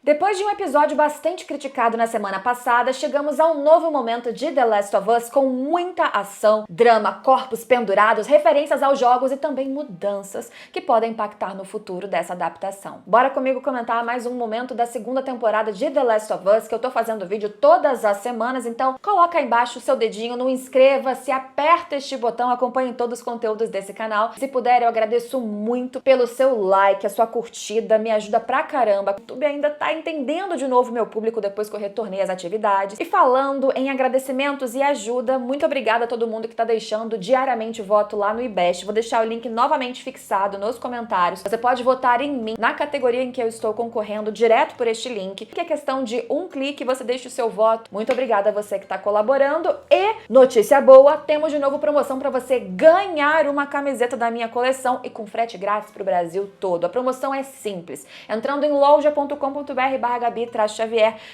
Depois de um episódio bastante criticado na semana passada, chegamos a um novo momento de The Last of Us com muita ação, drama, corpos pendurados, referências aos jogos e também mudanças que podem impactar no futuro dessa adaptação. Bora comigo comentar mais um momento da segunda temporada de The Last of Us, que eu tô fazendo vídeo todas as semanas, então coloca aí embaixo o seu dedinho no inscreva-se, aperta este botão, acompanhe todos os conteúdos desse canal. Se puder, eu agradeço muito pelo seu like, a sua curtida, me ajuda pra caramba. O YouTube ainda tá entendendo de novo meu público depois que eu retornei às atividades. E falando em agradecimentos e ajuda, muito obrigada a todo mundo que tá deixando diariamente voto lá no IBEST. Vou deixar o link novamente fixado nos comentários. Você pode votar em mim na categoria em que eu estou concorrendo direto por este link, que é questão de um clique, você deixa o seu voto. Muito obrigada a você que tá colaborando. E notícia boa, temos de novo promoção para você ganhar uma camiseta da minha coleção e com frete grátis pro Brasil todo. A promoção é simples. Entrando em loja.com.br/Gabi-Xavier,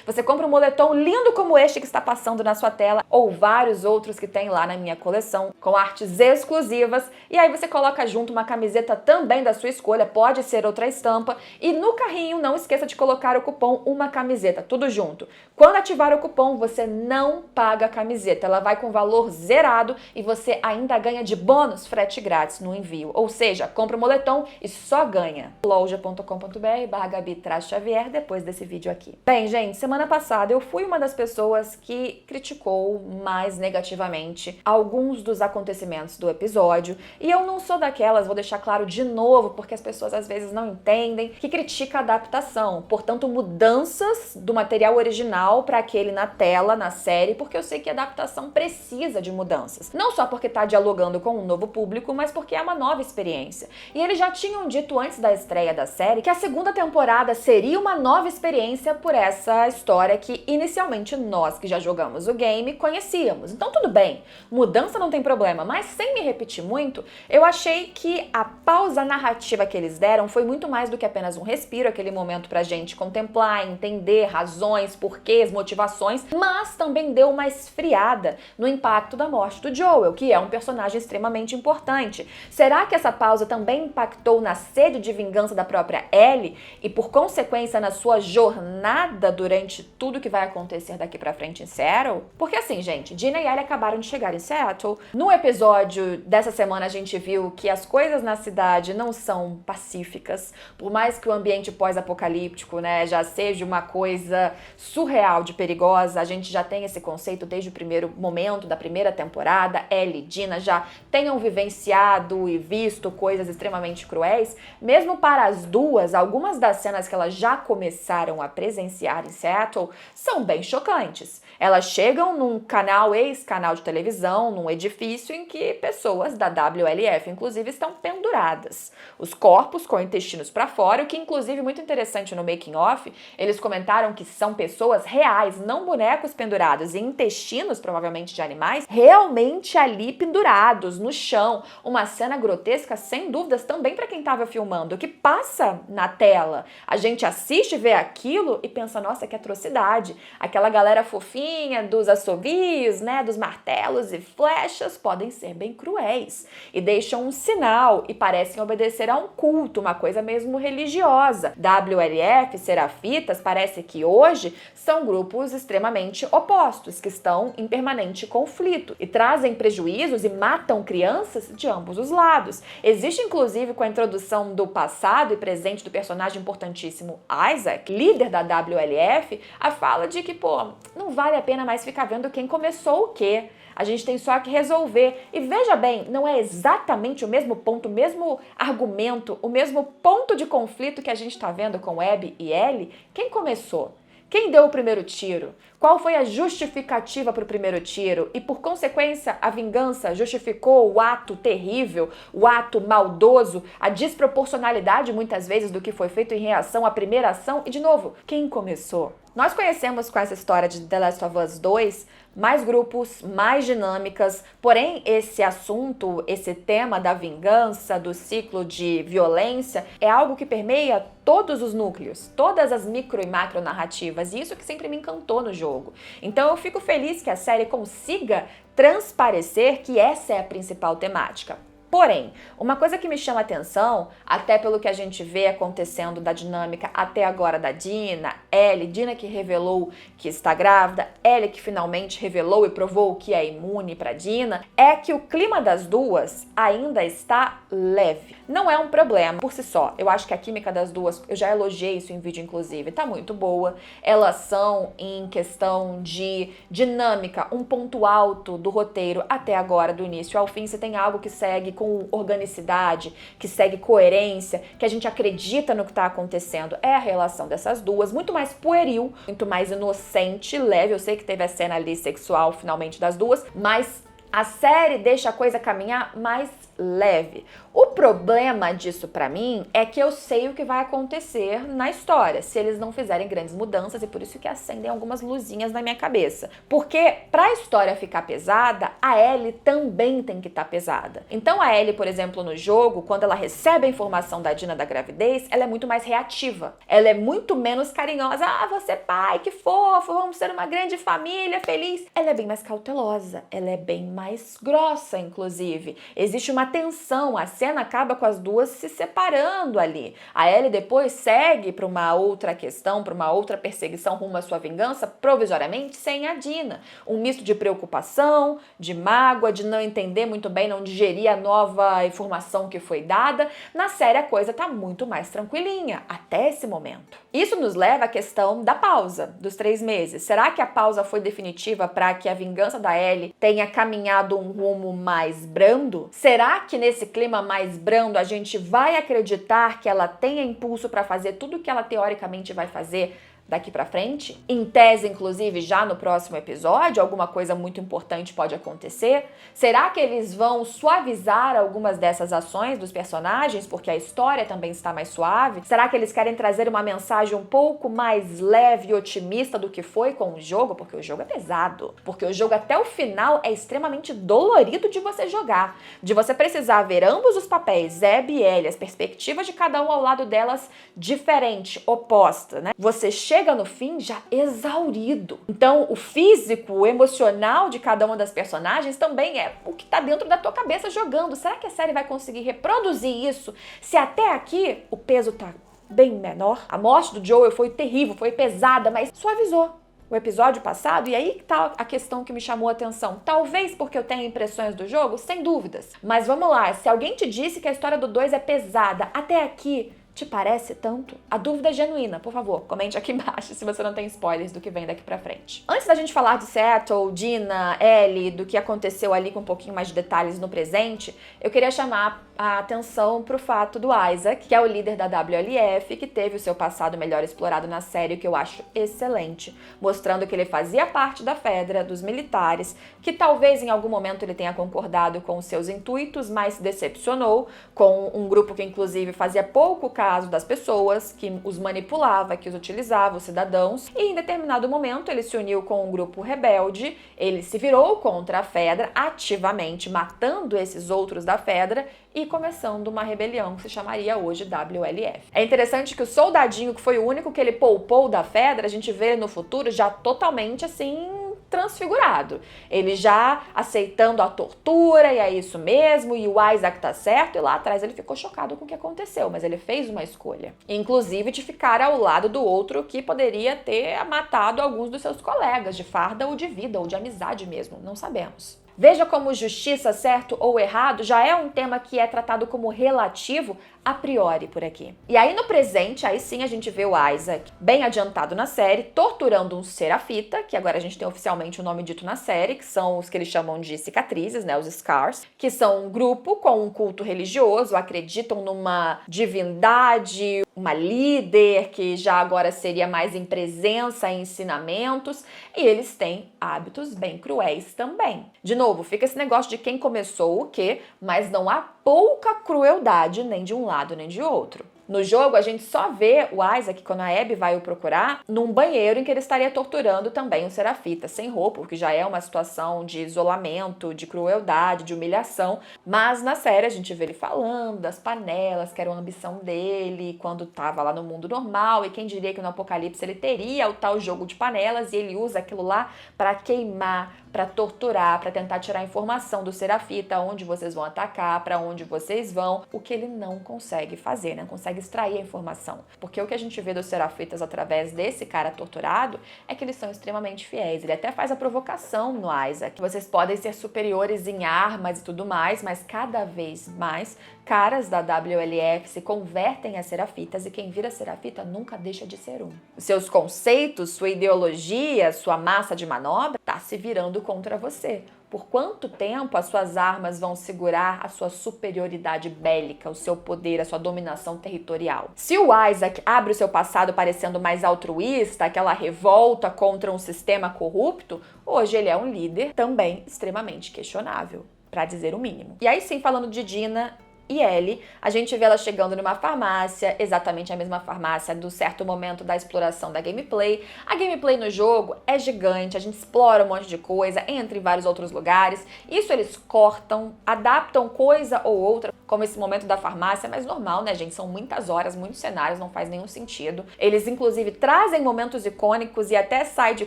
você compra um moletom lindo como este que está passando na sua tela ou vários outros que tem lá na minha coleção, com artes exclusivas, e aí você coloca junto uma camiseta também da sua escolha, pode ser outra estampa, e no carrinho não esqueça de colocar o cupom Uma Camiseta, tudo junto. Quando ativar o cupom, você não paga a camiseta, ela vai com valor zerado e você ainda ganha de bônus frete grátis no envio, ou seja, compra o moletom e só ganha. loja.com.br/Gabi-Xavier depois desse vídeo aqui. Bem, gente, semana passada eu fui uma das pessoas que criticou mais negativamente alguns dos acontecimentos do episódio, e eu não sou daquelas, vou deixar claro de novo, porque as pessoas às vezes não entendem, que critica a adaptação, portanto mudanças do material original para aquele na tela, na série, porque eu sei que a adaptação precisa de mudanças. Não só porque tá dialogando com um novo público, mas porque é uma nova experiência. E eles já tinham dito antes da estreia da série que a segunda temporada seria uma nova experiência por essa história que inicialmente nós que já jogamos o game conhecíamos. Então tudo bem, mudança não tem problema, mas sem me repetir muito, eu achei que a pausa narrativa que eles deram foi muito mais do que apenas um respiro, aquele momento pra gente contemplar, entender razões, porquês, motivações, mas também deu uma esfriada no impacto da morte do Joel, que é um personagem extremamente importante. Será que essa pausa também impactou na sede de vingança da própria Ellie e, por consequência, na sua jornada durante tudo que vai acontecer daqui pra frente em Seattle? Porque assim, gente, Dina e Ellie acabaram de chegar em Seattle. No episódio dessa semana a gente viu que as coisas na cidade não são pacíficas, por mais que o ambiente pós-apocalíptico, né, já seja uma coisa surreal de perigosa, a gente já tem esse conceito desde o primeiro momento da primeira temporada. Ellie e Dina já tenham vivenciado e visto coisas extremamente cruéis. Mesmo para as duas, algumas das cenas que elas já começaram a presenciar em Seattle são bem chocantes. Elas chegam num canal, ex-canal de televisão, num edifício em que pessoas da WLF, inclusive, estão penduradas. Os corpos com intestinos para fora, o que, inclusive, muito interessante no making of, eles comentaram que são pessoas reais, não bonecos pendurados, e intestinos, provavelmente de animais, realmente ali pendurados no chão. Uma cena grotesca, sem dúvidas, também para quem estava filmando, que passa na tela. A gente assiste, vê aquilo e pensa, nossa, que atrocidade. Aquela galera fofinha dos assovios, né, dos martelos e flechas podem ser bem cruéis e deixam um sinal e parecem obedecer a um culto, uma coisa mesmo religiosa. WLF, Serafitas, parece que hoje são grupos extremamente opostos, que estão em permanente conflito e trazem prejuízos e matam crianças de ambos os lados. Existe, inclusive, com a introdução do passado e presente do personagem importantíssimo Isaac, líder da WLF, a fala de que, pô, não vale a pena mais ficar vendo quem começou o quê. A gente tem só que resolver. E veja bem, não é exatamente o mesmo ponto, o mesmo argumento, o mesmo ponto de conflito que a gente está vendo com Abby e Ellie? Quem começou? Quem deu o primeiro tiro? Qual foi a justificativa para o primeiro tiro? E, por consequência, a vingança justificou o ato terrível, o ato maldoso, a desproporcionalidade, muitas vezes, do que foi feito em reação à primeira ação? E, de novo, quem começou? Nós conhecemos com essa história de The Last of Us 2 mais grupos, mais dinâmicas, porém esse assunto, esse tema da vingança, do ciclo de violência, é algo que permeia todos os núcleos, todas as micro e macro narrativas, e isso que sempre me encantou no jogo. Então eu fico feliz que a série consiga transparecer que essa é a principal temática. Porém, uma coisa que me chama a atenção, até pelo que a gente vê acontecendo da dinâmica até agora da Dina, Ellie, Dina que revelou que está grávida, Ellie que finalmente revelou e provou que é imune para Dina, é que o clima das duas ainda está leve. Não é um problema por si só. Eu acho que a química das duas, eu já elogiei isso em vídeo inclusive, tá muito boa. Elas são, em questão de dinâmica, um ponto alto do roteiro até agora, do início ao fim. Você tem algo que segue com organicidade, que segue coerência, que a gente acredita no que tá acontecendo. É a relação dessas duas, muito mais pueril, muito mais inocente, leve. Eu sei que teve a cena ali sexual finalmente das duas, mas a série deixa a coisa caminhar mais leve. O problema disso pra mim é que eu sei o que vai acontecer na história, se eles não fizerem grandes mudanças, e por isso que acendem algumas luzinhas na minha cabeça. Porque pra história ficar pesada, a Ellie também tem que estar pesada. Então a Ellie, por exemplo, no jogo, quando ela recebe a informação da Dina da gravidez, ela é muito mais reativa. Ela é muito menos carinhosa. Ah, você é pai, que fofo, vamos ser uma grande família, feliz. Ela é bem mais cautelosa, ela é bem mais grossa, inclusive. Existe uma tensão, a cena acaba com as duas se separando ali. A Ellie depois segue para uma outra questão, para uma outra perseguição rumo à sua vingança, provisoriamente sem a Dina. Um misto de preocupação, de mágoa, de não entender muito bem, não digerir a nova informação que foi dada. Na série a coisa tá muito mais tranquilinha, até esse momento. Isso nos leva à questão da pausa, dos 3 meses. Será que a pausa foi definitiva para que a vingança da Ellie tenha caminhado um rumo mais brando? Será que nesse clima mais brando a gente vai acreditar que ela tenha impulso para fazer tudo o que ela teoricamente vai fazer daqui pra frente? Em tese, inclusive, já no próximo episódio, alguma coisa muito importante pode acontecer? Será que eles vão suavizar algumas dessas ações dos personagens, porque a história também está mais suave? Será que eles querem trazer uma mensagem um pouco mais leve e otimista do que foi com o jogo? Porque o jogo é pesado. Porque o jogo até o final é extremamente dolorido de você jogar. De você precisar ver ambos os papéis, Zeb e Ellie, as perspectivas de cada um ao lado delas diferente, oposta, né? Você chega no fim já exaurido. Então, o físico, o emocional de cada uma das personagens também é o que tá dentro da tua cabeça jogando. Será que a série vai conseguir reproduzir isso se até aqui o peso tá bem menor? A morte do Joel foi terrível, foi pesada, mas suavizou o episódio passado, e aí tá a questão que me chamou a atenção. Talvez porque eu tenha impressões do jogo, sem dúvidas. Mas vamos lá, se alguém te disse que a história do 2 é pesada, até aqui te parece tanto? A dúvida é genuína, por favor, comente aqui embaixo se você não tem spoilers do que vem daqui pra frente. Antes da gente falar de Settle, Dina, Ellie, do que aconteceu ali com um pouquinho mais de detalhes no presente, eu queria chamar a atenção pro fato do Isaac, que é o líder da WLF, que teve o seu passado melhor explorado na série, que eu acho excelente, mostrando que ele fazia parte da Fedra, dos militares, que talvez em algum momento ele tenha concordado com os seus intuitos, mas se decepcionou com um grupo que inclusive fazia pouco caso das pessoas, que os manipulava, que os utilizava, os cidadãos, e em determinado momento ele se uniu com um grupo rebelde, ele se virou contra a Fedra ativamente, matando esses outros da Fedra e começando uma rebelião que se chamaria hoje WLF. É interessante que o soldadinho, que foi o único que ele poupou da Fedra, a gente vê no futuro já totalmente assim transfigurado. Ele já aceitando a tortura, e é isso mesmo, e o Isaac tá certo, e lá atrás ele ficou chocado com o que aconteceu, mas ele fez uma escolha. Inclusive de ficar ao lado do outro que poderia ter matado alguns dos seus colegas, de farda ou de vida, ou de amizade mesmo, não sabemos. Veja como justiça, certo ou errado, já é um tema que é tratado como relativo a priori por aqui. E aí no presente, aí sim a gente vê o Isaac bem adiantado na série, torturando um Serafita, que agora a gente tem oficialmente o nome dito na série, que são os que eles chamam de cicatrizes, né, os Scars, que são um grupo com um culto religioso, acreditam numa divindade, uma líder, que já agora seria mais em presença e ensinamentos, e eles têm hábitos bem cruéis também. De novo, fica esse negócio de quem começou o quê, mas não há pouca crueldade nem de um lado nem de outro. No jogo, a gente só vê o Isaac, quando a Abby vai o procurar, num banheiro em que ele estaria torturando também o Serafita, sem roupa, o que já é uma situação de isolamento, de crueldade, de humilhação. Mas na série a gente vê ele falando das panelas, que era uma ambição dele, quando estava lá no mundo normal, e quem diria que no Apocalipse ele teria o tal jogo de panelas, e ele usa aquilo lá para queimar, para torturar, para tentar tirar informação do Serafita, onde vocês vão atacar, para onde vocês vão, o que ele não consegue fazer, não consegue consegue extrair a informação. Porque o que a gente vê dos Serafitas através desse cara torturado é que eles são extremamente fiéis. Ele até faz a provocação no Isaac. Vocês podem ser superiores em armas e tudo mais, mas cada vez mais caras da WLF se convertem a Serafitas e quem vira Serafita nunca deixa de ser um. Seus conceitos, sua ideologia, sua massa de manobra tá se virando contra você. Por quanto tempo as suas armas vão segurar a sua superioridade bélica, o seu poder, a sua dominação territorial? Se o Isaac abre o seu passado parecendo mais altruísta, aquela revolta contra um sistema corrupto, hoje ele é um líder também extremamente questionável, para dizer o mínimo. E aí sim, falando de Dina e Ellie, a gente vê ela chegando numa farmácia, exatamente a mesma farmácia do certo momento da exploração da gameplay. A gameplay no jogo é gigante, a gente explora um monte de coisa, entra em vários outros lugares. Isso eles cortam, adaptam coisa ou outra, como esse momento da farmácia, mas normal, né, gente? São muitas horas, muitos cenários, não faz nenhum sentido. Eles, inclusive, trazem momentos icônicos e até side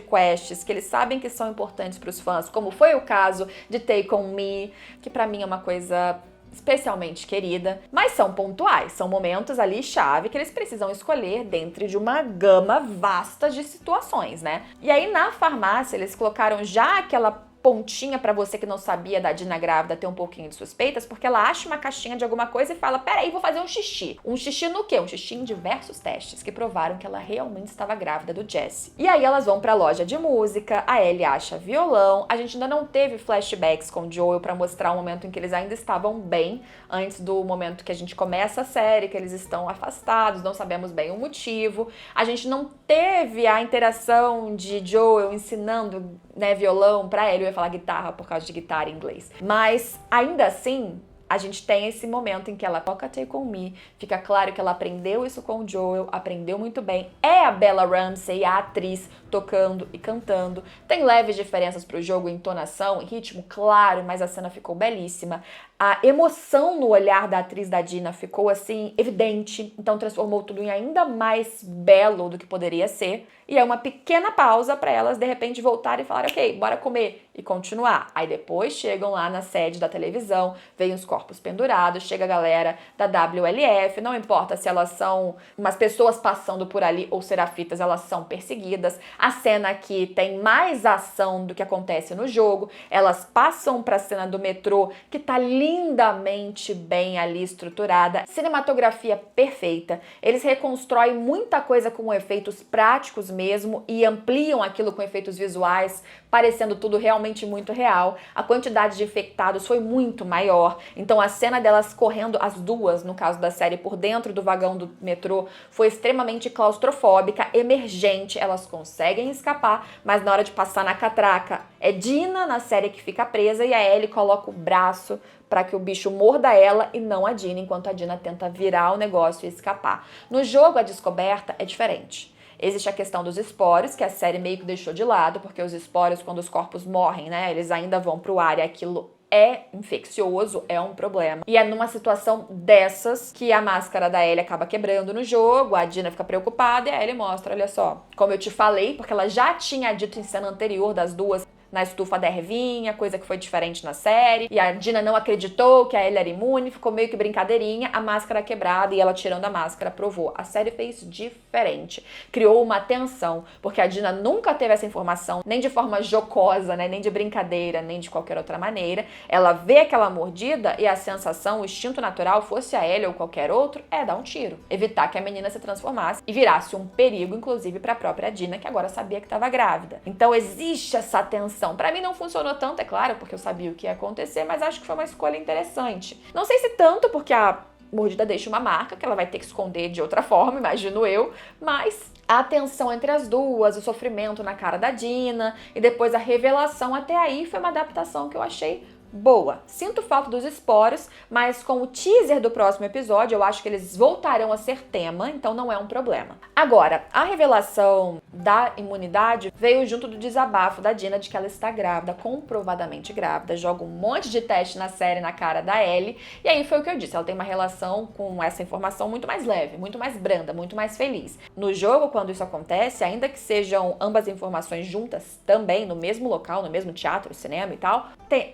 quests que eles sabem que são importantes para os fãs, como foi o caso de Take On Me, que pra mim é uma coisa especialmente querida, mas são pontuais, são momentos ali chave que eles precisam escolher dentro de uma gama vasta de situações, né? E aí na farmácia eles colocaram já aquela pontinha pra você que não sabia da Dina grávida ter um pouquinho de suspeitas, porque ela acha uma caixinha de alguma coisa e fala, peraí, vou fazer um xixi. Um xixi no quê? Um xixi em diversos testes que provaram que ela realmente estava grávida do Jesse. E aí elas vão pra loja de música, a Ellie acha violão, a gente ainda não teve flashbacks com o Joel pra mostrar o momento em que eles ainda estavam bem, antes do momento que a gente começa a série, que eles estão afastados, não sabemos bem o motivo. A gente não teve a interação de Joel ensinando, né, violão pra Ellie. Eu ia falar guitarra por causa de guitarra em inglês. Mas, ainda assim, a gente tem esse momento em que ela toca Take On Me, fica claro que ela aprendeu isso com o Joel, aprendeu muito bem. É a Bella Ramsey, a atriz, tocando e cantando. Tem leves diferenças pro jogo, entonação, ritmo, claro, mas a cena ficou belíssima. A emoção no olhar da atriz da Dina ficou, assim, evidente, então transformou tudo em ainda mais belo do que poderia ser. E é uma pequena pausa para elas, de repente, voltarem e falarem, ok, bora comer, e continuar. Aí depois chegam lá na sede da televisão, veem os corpos pendurados, chega a galera da WLF, não importa se elas são umas pessoas passando por ali ou serafitas, elas são perseguidas. A cena aqui tem mais ação do que acontece no jogo, elas passam para a cena do metrô, que tá lindamente bem ali estruturada, cinematografia perfeita, eles reconstroem muita coisa com efeitos práticos mesmo e ampliam aquilo com efeitos visuais, parecendo tudo realmente muito real. A quantidade de infectados foi muito maior, então a cena delas correndo, as duas, no caso da série, por dentro do vagão do metrô, foi extremamente claustrofóbica, emergente, elas conseguem escapar, mas na hora de passar na catraca, é Dina na série que fica presa e a Ellie coloca o braço para que o bicho morda ela e não a Dina, enquanto a Dina tenta virar o negócio e escapar. No jogo, a descoberta é diferente. Existe a questão dos esporos, que a série meio que deixou de lado, porque os esporos, quando os corpos morrem, né, eles ainda vão pro ar e aquilo é infeccioso, é um problema. E é numa situação dessas que a máscara da Ellie acaba quebrando no jogo, a Dina fica preocupada e a Ellie mostra, olha só, como eu te falei, porque ela já tinha dito em cena anterior das duas, na estufa da ervinha, coisa que foi diferente na série, e a Dina não acreditou que a Ellie era imune, ficou meio que brincadeirinha, a máscara quebrada e ela tirando a máscara provou. A série fez diferente, criou uma tensão, porque a Dina nunca teve essa informação, nem de forma jocosa, né, nem de brincadeira, nem de qualquer outra maneira. Ela vê aquela mordida e a sensação, o instinto natural, fosse a Ellie ou qualquer outro, é dar um tiro, evitar que a menina se transformasse e virasse um perigo, inclusive para a própria Dina, que agora sabia que estava grávida. Então existe essa tensão. Pra mim não funcionou tanto, é claro, porque eu sabia o que ia acontecer, mas acho que foi uma escolha interessante. Não sei se tanto, porque a mordida deixa uma marca que ela vai ter que esconder de outra forma, imagino eu, mas a tensão entre as duas, o sofrimento na cara da Dina e depois a revelação, até aí foi uma adaptação que eu achei boa. Sinto falta dos esporos, mas com o teaser do próximo episódio, eu acho que eles voltarão a ser tema, então não é um problema. Agora, a revelação da imunidade veio junto do desabafo da Dina de que ela está grávida, comprovadamente grávida, joga um monte de teste na série na cara da Ellie, e aí foi o que eu disse, ela tem uma relação com essa informação muito mais leve, muito mais branda, muito mais feliz. No jogo, quando isso acontece, ainda que sejam ambas informações juntas também, no mesmo local, no mesmo teatro, cinema e tal,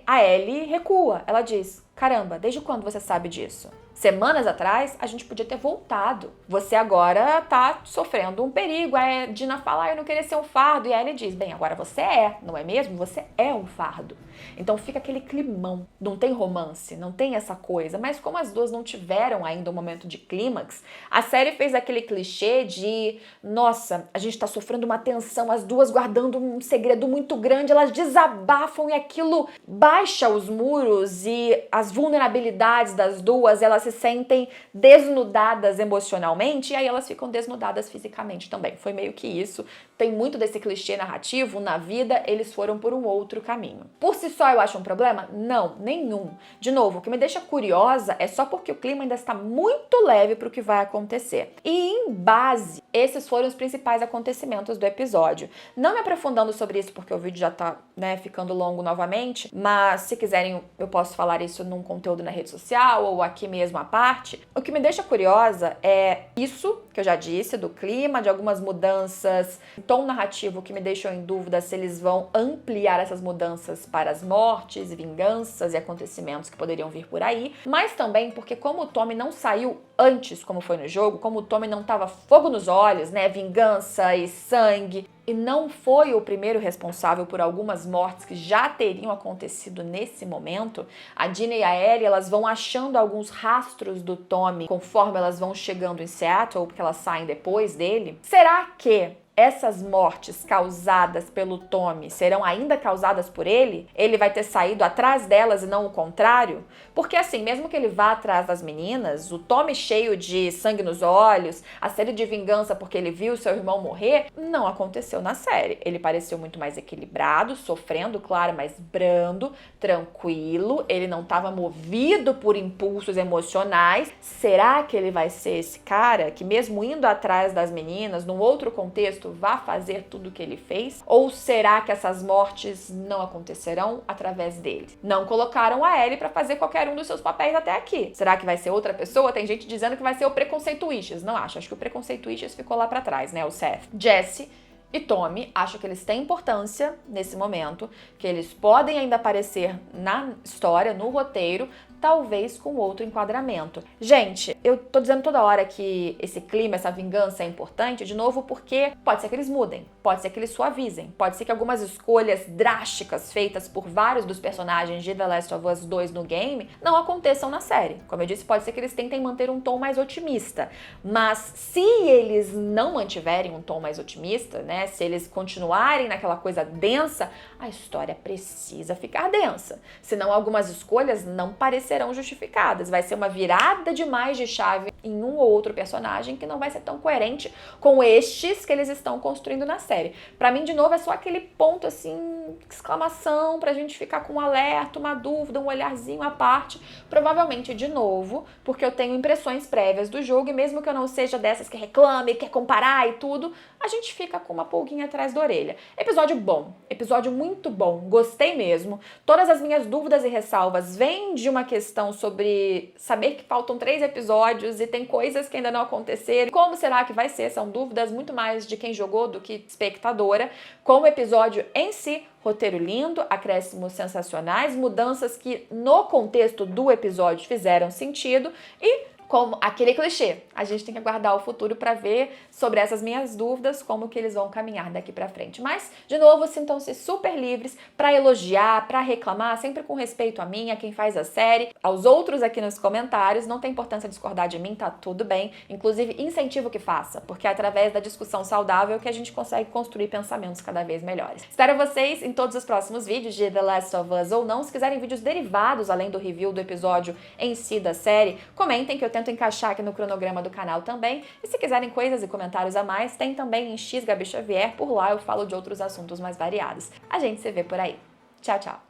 a Ellie recua, ela diz, caramba, desde quando você sabe disso? Semanas atrás, a gente podia ter voltado. Você agora tá sofrendo um perigo. Aí a Dina fala, eu não queria ser um fardo. E a Ellie diz, bem, agora você é, não é mesmo? Você é um fardo. Então fica aquele climão. Não tem romance, não tem essa coisa. Mas como as duas não tiveram ainda um momento de clímax, a série fez aquele clichê de, nossa, a gente tá sofrendo uma tensão, as duas guardando um segredo muito grande, elas desabafam e aquilo baixa os muros e as vulnerabilidades das duas, elas se sentem desnudadas emocionalmente e aí elas ficam desnudadas fisicamente também. Foi meio que isso. Tem muito desse clichê narrativo na vida, eles foram por um outro caminho. Por si só eu acho um problema? Não, nenhum. De novo, o que me deixa curiosa é só porque o clima ainda está muito leve para o que vai acontecer. E em base, esses foram os principais acontecimentos do episódio. Não me aprofundando sobre isso porque o vídeo já tá, ficando longo novamente, mas se quiserem eu posso falar isso num conteúdo na rede social ou aqui mesmo à parte. O que me deixa curiosa é isso que eu já disse, do clima, de algumas mudanças, tom narrativo que me deixou em dúvida se eles vão ampliar essas mudanças para as mortes, vinganças e acontecimentos que poderiam vir por aí, mas também porque como o Tommy não saiu antes, como foi no jogo, como o Tommy não tava fogo nos olhos, vingança e sangue, e não foi o primeiro responsável por algumas mortes que já teriam acontecido nesse momento, a Dina e a Ellie, elas vão achando alguns rastros do Tommy conforme elas vão chegando em Seattle, porque elas saem depois dele. Será que essas mortes causadas pelo Tommy serão ainda causadas por ele? Ele vai ter saído atrás delas e não o contrário? Porque assim, mesmo que ele vá atrás das meninas, o Tommy cheio de sangue nos olhos, a sede de vingança porque ele viu seu irmão morrer, não aconteceu na série. Ele pareceu muito mais equilibrado, sofrendo, claro, mas brando, tranquilo, ele não estava movido por impulsos emocionais. Será que ele vai ser esse cara que mesmo indo atrás das meninas, num outro contexto, vá fazer tudo o que ele fez? Ou será que essas mortes não acontecerão através dele? Não colocaram a Ellie pra fazer qualquer um dos seus papéis até aqui. Será que vai ser outra pessoa? Tem gente dizendo que vai ser o Preconceito Wishes. Não acho. Acho que o Preconceito Wishes ficou lá pra trás, o Seth. Jesse e Tommy, acho que eles têm importância nesse momento, que eles podem ainda aparecer na história, no roteiro, talvez com outro enquadramento. Gente, eu tô dizendo toda hora que esse clima, essa vingança é importante, de novo, porque pode ser que eles mudem, pode ser que eles suavizem, pode ser que algumas escolhas drásticas feitas por vários dos personagens de The Last of Us 2 no game não aconteçam na série. Como eu disse, pode ser que eles tentem manter um tom mais otimista, mas se eles não mantiverem um tom mais otimista, se eles continuarem naquela coisa densa, a história precisa ficar densa, senão algumas escolhas não parecerão justificadas. Vai ser uma virada demais de chave em um ou outro personagem que não vai ser tão coerente com estes que eles estão construindo na série. Pra mim, de novo, é só aquele ponto assim, exclamação, pra gente ficar com um alerta, uma dúvida, um olharzinho à parte. Provavelmente, de novo, porque eu tenho impressões prévias do jogo e mesmo que eu não seja dessas que reclame, quer comparar e tudo, a gente fica com uma pulguinha atrás da orelha. Episódio bom, episódio muito bom, gostei mesmo. Todas as minhas dúvidas e ressalvas vêm de uma questão sobre saber que faltam 3 episódios e tem coisas que ainda não aconteceram. Como será que vai ser? São dúvidas muito mais de quem jogou do que espectadora. Como o episódio em si, roteiro lindo, acréscimos sensacionais, mudanças que no contexto do episódio fizeram sentido e como aquele clichê, a gente tem que aguardar o futuro para ver sobre essas minhas dúvidas, como que eles vão caminhar daqui para frente. Mas, de novo, sintam-se super livres para elogiar, para reclamar, sempre com respeito a mim, a quem faz a série, aos outros aqui nos comentários. Não tem importância discordar de mim, tá tudo bem. Inclusive, incentivo que faça, porque é através da discussão saudável que a gente consegue construir pensamentos cada vez melhores. Espero vocês em todos os próximos vídeos de The Last of Us ou não. Se quiserem vídeos derivados, além do review do episódio em si da série, comentem que eu tento encaixar aqui no cronograma do canal também. E se quiserem coisas e comentários a mais, tem também em X Gabi Xavier. Por lá eu falo de outros assuntos mais variados. A gente se vê por aí. Tchau, tchau!